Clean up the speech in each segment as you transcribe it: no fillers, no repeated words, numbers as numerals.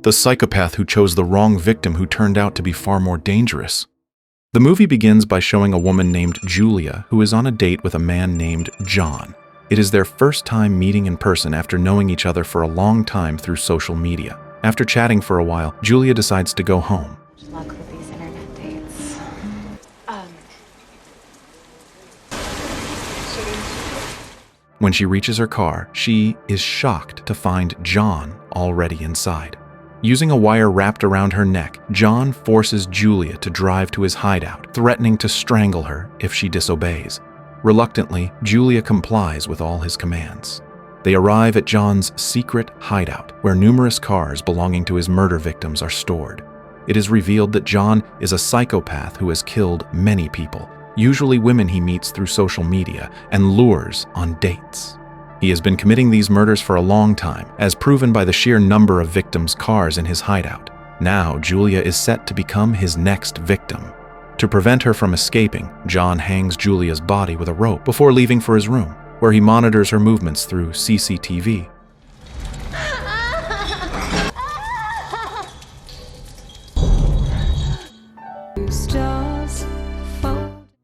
the psychopath who chose the wrong victim who turned out to be far more dangerous. The movie begins by showing a woman named Julia who is on a date with a man named John. It is their first time meeting in person after knowing each other for a long time through social media. After chatting for a while, Julia decides to go home. Good luck with these internet dates. When she reaches her car, she is shocked to find John already inside. Using a wire wrapped around her neck, John forces Julia to drive to his hideout, threatening to strangle her if she disobeys. Reluctantly, Julia complies with all his commands. They arrive at John's secret hideout, where numerous cars belonging to his murder victims are stored. It is revealed that John is a psychopath who has killed many people, usually women he meets through social media and lures on dates. He has been committing these murders for a long time, as proven by the sheer number of victims' cars in his hideout. Now, Julia is set to become his next victim. To prevent her from escaping, John hangs Julia's body with a rope before leaving for his room, where he monitors her movements through CCTV.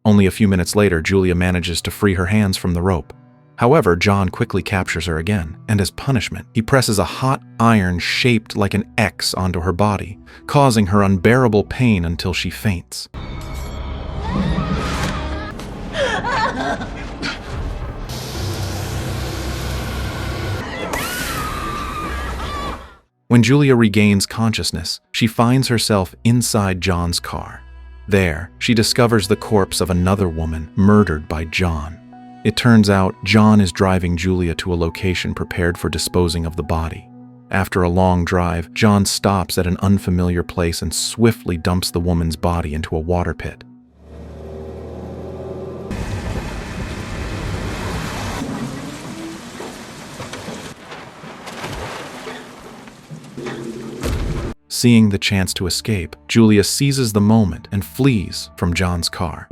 Only a few minutes later, Julia manages to free her hands from the rope. However, John quickly captures her again, and as punishment, he presses a hot iron shaped like an X onto her body, causing her unbearable pain until she faints. When Julia regains consciousness, she finds herself inside John's car. There, she discovers the corpse of another woman murdered by John. It turns out John is driving Julia to a location prepared for disposing of the body. After a long drive, John stops at an unfamiliar place and swiftly dumps the woman's body into a water pit. Seeing the chance to escape, Julia seizes the moment and flees from John's car.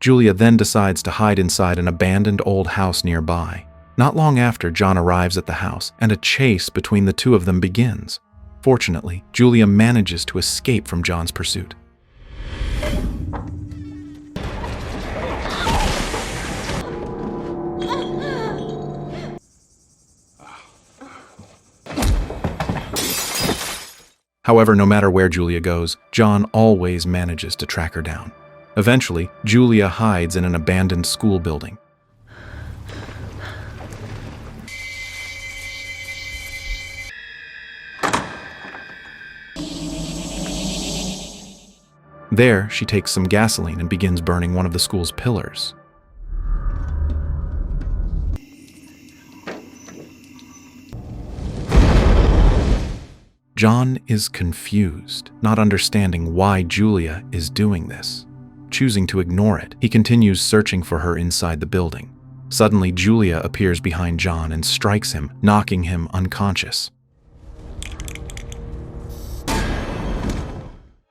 Julia then decides to hide inside an abandoned old house nearby. Not long after, John arrives at the house, and a chase between the two of them begins. Fortunately, Julia manages to escape from John's pursuit. However, no matter where Julia goes, John always manages to track her down. Eventually, Julia hides in an abandoned school building. There, she takes some gasoline and begins burning one of the school's pillars. John is confused, not understanding why Julia is doing this. Choosing to ignore it, he continues searching for her inside the building. Suddenly, Julia appears behind John and strikes him, knocking him unconscious.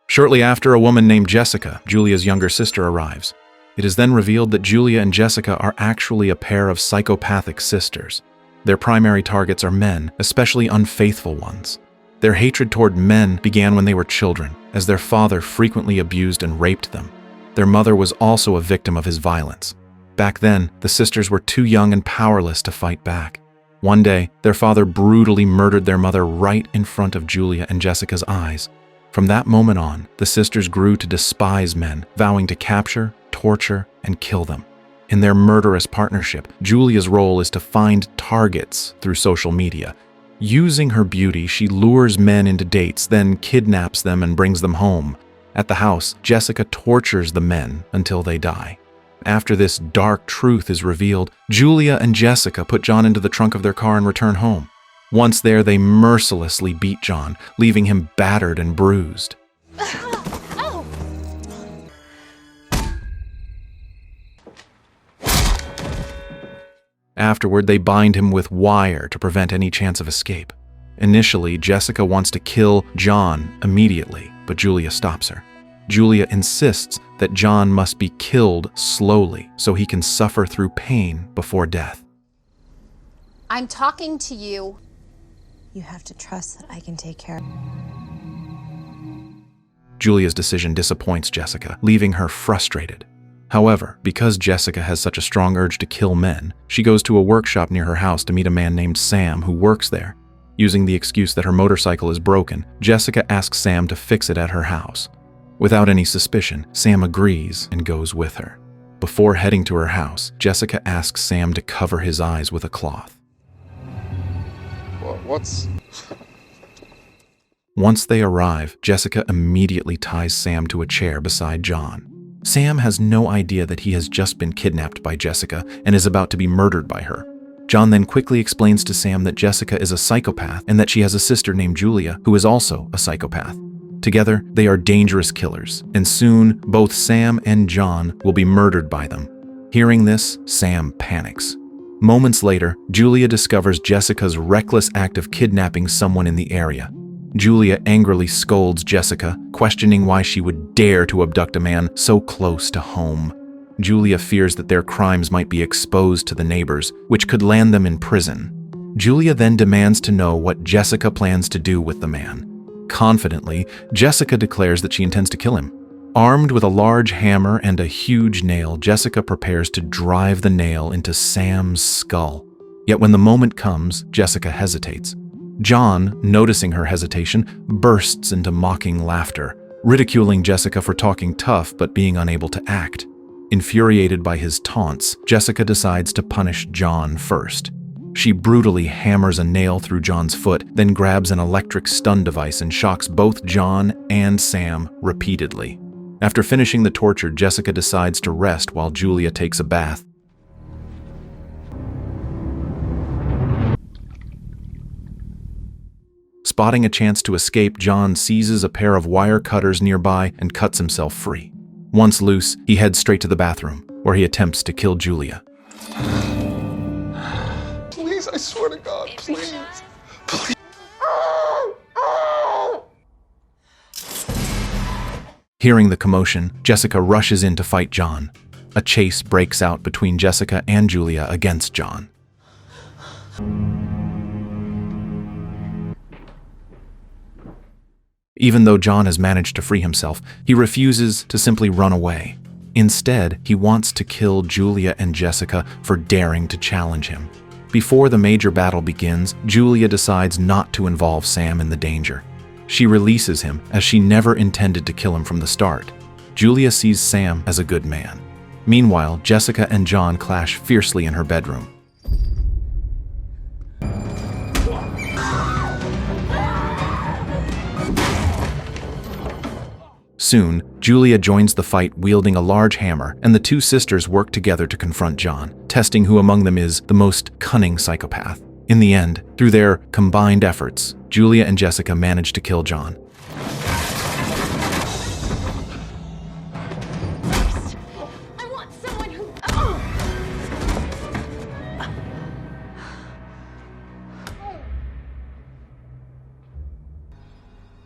Shortly after, a woman named Jessica, Julia's younger sister, arrives. It is then revealed that Julia and Jessica are actually a pair of psychopathic sisters. Their primary targets are men, especially unfaithful ones. Their hatred toward men began when they were children, as their father frequently abused and raped them. Their mother was also a victim of his violence. Back then, the sisters were too young and powerless to fight back. One day, their father brutally murdered their mother right in front of Julia and Jessica's eyes. From that moment on, the sisters grew to despise men, vowing to capture, torture, and kill them. In their murderous partnership, Julia's role is to find targets through social media. Using her beauty, she lures men into dates, then kidnaps them and brings them home. At the house, Jessica tortures the men until they die. After this dark truth is revealed, Julia and Jessica put John into the trunk of their car and return home. Once there, they mercilessly beat John, leaving him battered and bruised. Afterward, they bind him with wire to prevent any chance of escape. Initially, Jessica wants to kill John immediately, but Julia stops her. Julia insists that John must be killed slowly so he can suffer through pain before death. I'm talking to you. You have to trust that I can take care of Julia's decision disappoints Jessica, leaving her frustrated. However, because Jessica has such a strong urge to kill men, she goes to a workshop near her house to meet a man named Sam who works there. Using the excuse that her motorcycle is broken, Jessica asks Sam to fix it at her house. Without any suspicion, Sam agrees and goes with her. Before heading to her house, Jessica asks Sam to cover his eyes with a cloth. Once they arrive, Jessica immediately ties Sam to a chair beside John. Sam has no idea that he has just been kidnapped by Jessica and is about to be murdered by her. John then quickly explains to Sam that Jessica is a psychopath and that she has a sister named Julia who is also a psychopath. Together, they are dangerous killers, and soon both Sam and John will be murdered by them. Hearing this, Sam panics. Moments later, Julia discovers Jessica's reckless act of kidnapping someone in the area. Julia angrily scolds Jessica, questioning why she would dare to abduct a man so close to home. Julia fears that their crimes might be exposed to the neighbors, which could land them in prison. Julia then demands to know what Jessica plans to do with the man. Confidently, Jessica declares that she intends to kill him. Armed with a large hammer and a huge nail, Jessica prepares to drive the nail into Sam's skull. Yet when the moment comes, Jessica hesitates. John, noticing her hesitation, bursts into mocking laughter, ridiculing Jessica for talking tough but being unable to act. Infuriated by his taunts, Jessica decides to punish John first. She brutally hammers a nail through John's foot, then grabs an electric stun device and shocks both John and Sam repeatedly. After finishing the torture, Jessica decides to rest while Julia takes a bath. Spotting a chance to escape, John seizes a pair of wire cutters nearby and cuts himself free. Once loose, he heads straight to the bathroom, where he attempts to kill Julia. Please, I swear to God, please. Please. Hearing the commotion, Jessica rushes in to fight John. A chase breaks out between Jessica and Julia against John. Even though John has managed to free himself, he refuses to simply run away. Instead, he wants to kill Julia and Jessica for daring to challenge him. Before the major battle begins, Julia decides not to involve Sam in the danger. She releases him as she never intended to kill him from the start. Julia sees Sam as a good man. Meanwhile, Jessica and John clash fiercely in her bedroom. Soon, Julia joins the fight wielding a large hammer, and the two sisters work together to confront John, testing who among them is the most cunning psychopath. In the end, through their combined efforts, Julia and Jessica manage to kill John. I want someone who...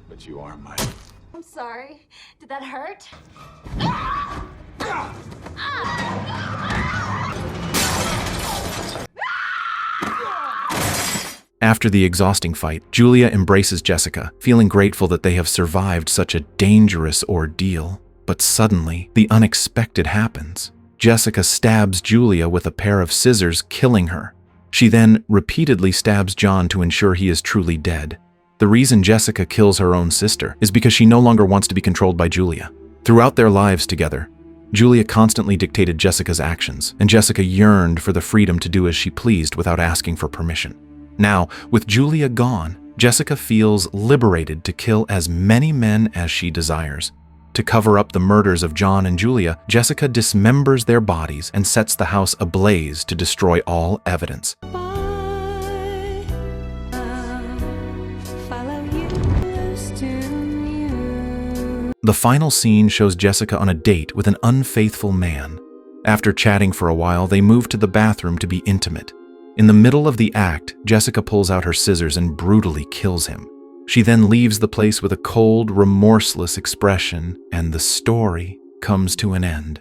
But you are mine. I'm sorry. Did that hurt? After the exhausting fight, Julia embraces Jessica, feeling grateful that they have survived such a dangerous ordeal. But suddenly, the unexpected happens. Jessica stabs Julia with a pair of scissors, killing her. She then repeatedly stabs John to ensure he is truly dead. The reason Jessica kills her own sister is because she no longer wants to be controlled by Julia. Throughout their lives together, Julia constantly dictated Jessica's actions, and Jessica yearned for the freedom to do as she pleased without asking for permission. Now, with Julia gone, Jessica feels liberated to kill as many men as she desires. To cover up the murders of John and Julia, Jessica dismembers their bodies and sets the house ablaze to destroy all evidence. The final scene shows Jessica on a date with an unfaithful man. After chatting for a while, they move to the bathroom to be intimate. In the middle of the act, Jessica pulls out her scissors and brutally kills him. She then leaves the place with a cold, remorseless expression, and the story comes to an end.